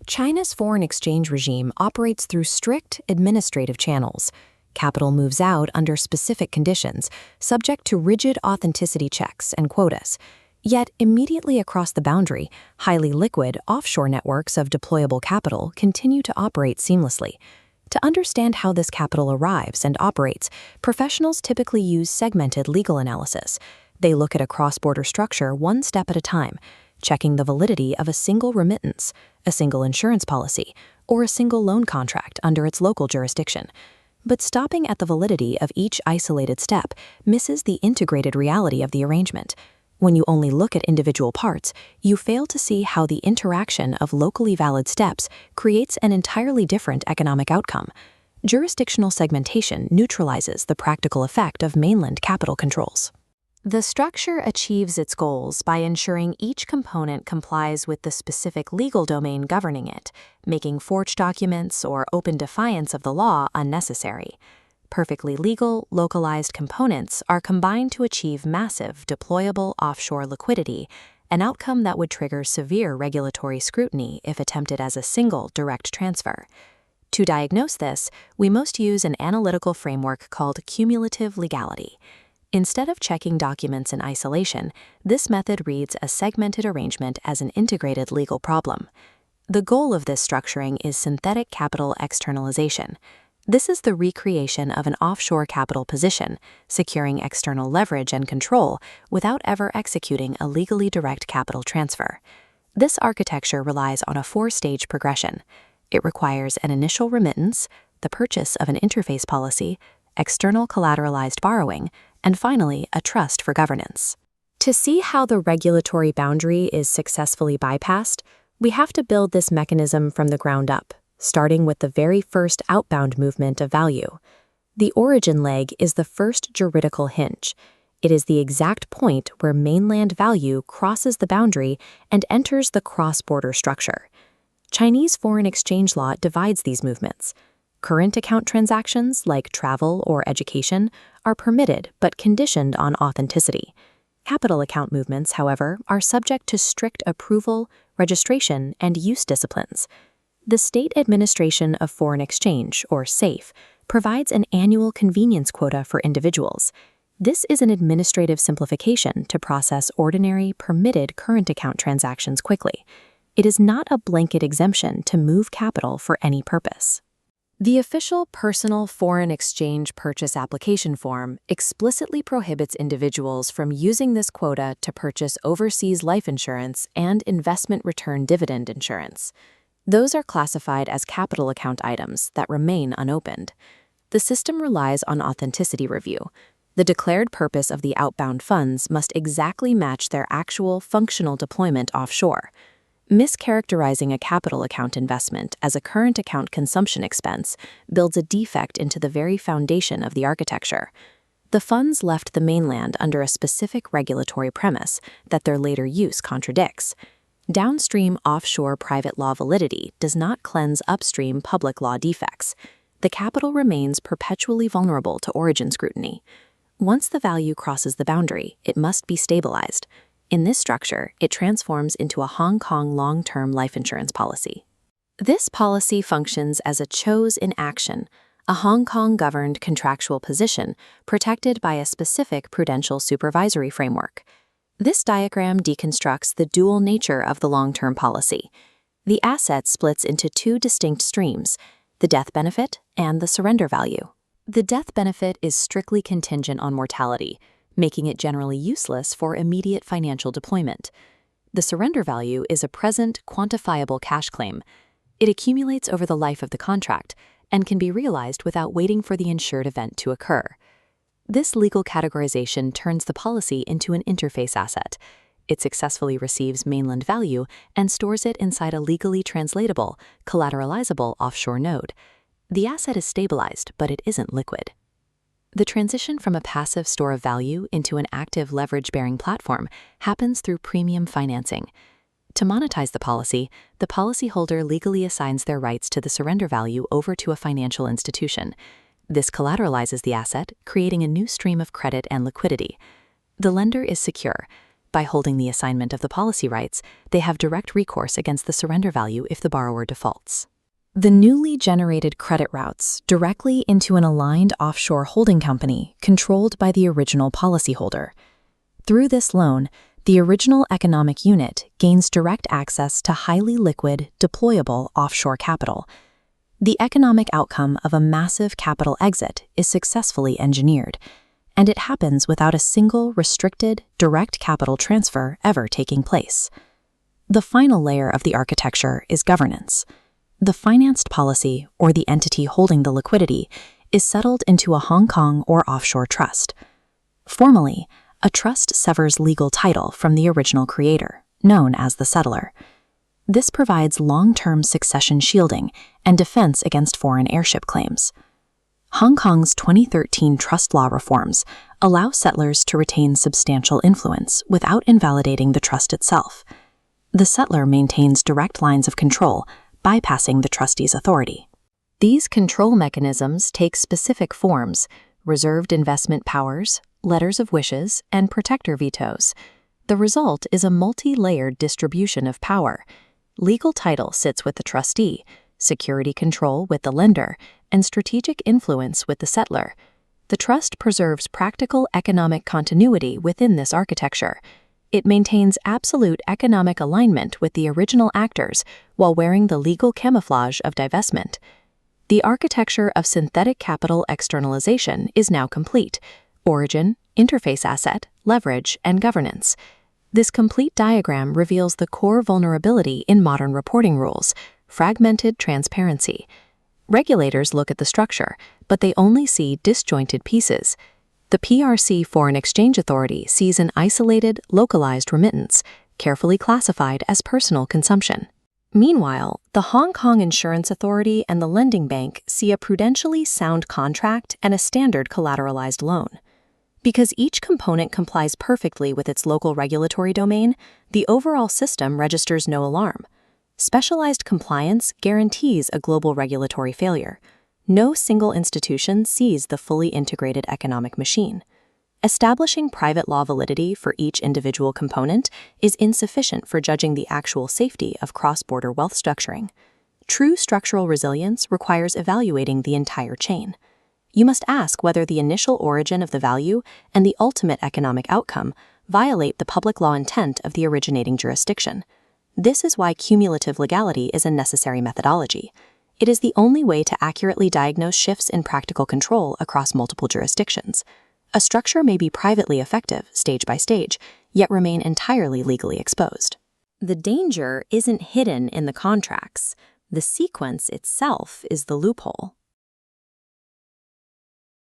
China's foreign exchange regime operates through strict administrative channels. Capital moves out under specific conditions, subject to rigid authenticity checks and quotas. Yet, immediately across the boundary, highly liquid offshore networks of deployable capital continue to operate seamlessly. To understand how this capital arrives and operates, professionals typically use segmented legal analysis. They look at a cross-border structure one step at a time, checking the validity of a single remittance, a single insurance policy, or a single loan contract under its local jurisdiction. But stopping at the validity of each isolated step misses the integrated reality of the arrangement. When you only look at individual parts, you fail to see how the interaction of locally valid steps creates an entirely different economic outcome. Jurisdictional segmentation neutralizes the practical effect of mainland capital controls. The structure achieves its goals by ensuring each component complies with the specific legal domain governing it, making forged documents or open defiance of the law unnecessary. Perfectly legal, localized components are combined to achieve massive, deployable offshore liquidity, an outcome that would trigger severe regulatory scrutiny if attempted as a single direct transfer. To diagnose this, we most use an analytical framework called cumulative legality. Instead of checking documents in isolation, this method reads a segmented arrangement as an integrated legal problem. The goal of this structuring is synthetic capital externalization. This is the recreation of an offshore capital position, securing external leverage and control without ever executing a legally direct capital transfer. This architecture relies on a four-stage progression. It requires an initial remittance, the purchase of an interface policy, external collateralized borrowing, and finally, a trust for governance. To see how the regulatory boundary is successfully bypassed, we have to build this mechanism from the ground up, starting with the very first outbound movement of value. The origin leg is the first juridical hinge. It is the exact point where mainland value crosses the boundary and enters the cross-border structure. Chinese foreign exchange law divides these movements. Current account transactions, like travel or education, are permitted but conditioned on authenticity. Capital account movements, however, are subject to strict approval, registration, and use disciplines. The State Administration of Foreign Exchange, or SAFE, provides an annual convenience quota for individuals. This is an administrative simplification to process ordinary, permitted current account transactions quickly. It is not a blanket exemption to move capital for any purpose. The official Personal Foreign Exchange Purchase Application Form explicitly prohibits individuals from using this quota to purchase overseas life insurance and investment return dividend insurance. Those are classified as capital account items that remain unopened. The system relies on authenticity review. The declared purpose of the outbound funds must exactly match their actual functional deployment offshore. Mischaracterizing a capital account investment as a current account consumption expense builds a defect into the very foundation of the architecture. The funds left the mainland under a specific regulatory premise that their later use contradicts. Downstream offshore private law validity does not cleanse upstream public law defects. The capital remains perpetually vulnerable to origin scrutiny. Once the value crosses the boundary, it must be stabilized. In this structure, it transforms into a Hong Kong long-term life insurance policy. This policy functions as a chose in action, a Hong Kong-governed contractual position protected by a specific prudential supervisory framework. This diagram deconstructs the dual nature of the long-term policy. The asset splits into two distinct streams, the death benefit and the surrender value. The death benefit is strictly contingent on mortality, making it generally useless for immediate financial deployment. The surrender value is a present, quantifiable cash claim. It accumulates over the life of the contract and can be realized without waiting for the insured event to occur. This legal categorization turns the policy into an interface asset. It successfully receives mainland value and stores it inside a legally translatable, collateralizable offshore node. The asset is stabilized, but it isn't liquid. The transition from a passive store of value into an active leverage-bearing platform happens through premium financing. To monetize the policyholder legally assigns their rights to the surrender value over to a financial institution. This collateralizes the asset, creating a new stream of credit and liquidity. The lender is secure. By holding the assignment of the policy rights, they have direct recourse against the surrender value if the borrower defaults. The newly generated credit routes directly into an aligned offshore holding company controlled by the original policyholder. Through this loan, the original economic unit gains direct access to highly liquid, deployable offshore capital. The economic outcome of a massive capital exit is successfully engineered, and it happens without a single restricted, direct capital transfer ever taking place. The final layer of the architecture is governance. The financed policy, or the entity holding the liquidity, is settled into a Hong Kong or offshore trust. Formally, a trust severs legal title from the original creator, known as the settlor. This provides long-term succession shielding and defense against foreign heirship claims. Hong Kong's 2013 trust law reforms allow settlors to retain substantial influence without invalidating the trust itself. The settlor maintains direct lines of control, bypassing the trustee's authority. These control mechanisms take specific forms: reserved investment powers, letters of wishes, and protector vetoes. The result is a multi-layered distribution of power. Legal title sits with the trustee, security control with the lender, and strategic influence with the settlor. The trust preserves practical economic continuity within this architecture. It maintains absolute economic alignment with the original actors while wearing the legal camouflage of divestment. The architecture of synthetic capital externalization is now complete: origin, interface asset, leverage, and governance. This complete diagram reveals the core vulnerability in modern reporting rules: fragmented transparency. Regulators look at the structure, but they only see disjointed pieces. The PRC Foreign Exchange Authority sees an isolated, localized remittance, carefully classified as personal consumption. Meanwhile, the Hong Kong Insurance Authority and the lending bank see a prudentially sound contract and a standard collateralized loan. Because each component complies perfectly with its local regulatory domain, the overall system registers no alarm. Specialized compliance guarantees a global regulatory failure. No single institution sees the fully integrated economic machine. Establishing private law validity for each individual component is insufficient for judging the actual safety of cross-border wealth structuring. True structural resilience requires evaluating the entire chain. You must ask whether the initial origin of the value and the ultimate economic outcome violate the public law intent of the originating jurisdiction. This is why cumulative legality is a necessary methodology. It is the only way to accurately diagnose shifts in practical control across multiple jurisdictions. A structure may be privately effective, stage by stage, yet remain entirely legally exposed. The danger isn't hidden in the contracts. The sequence itself is the loophole.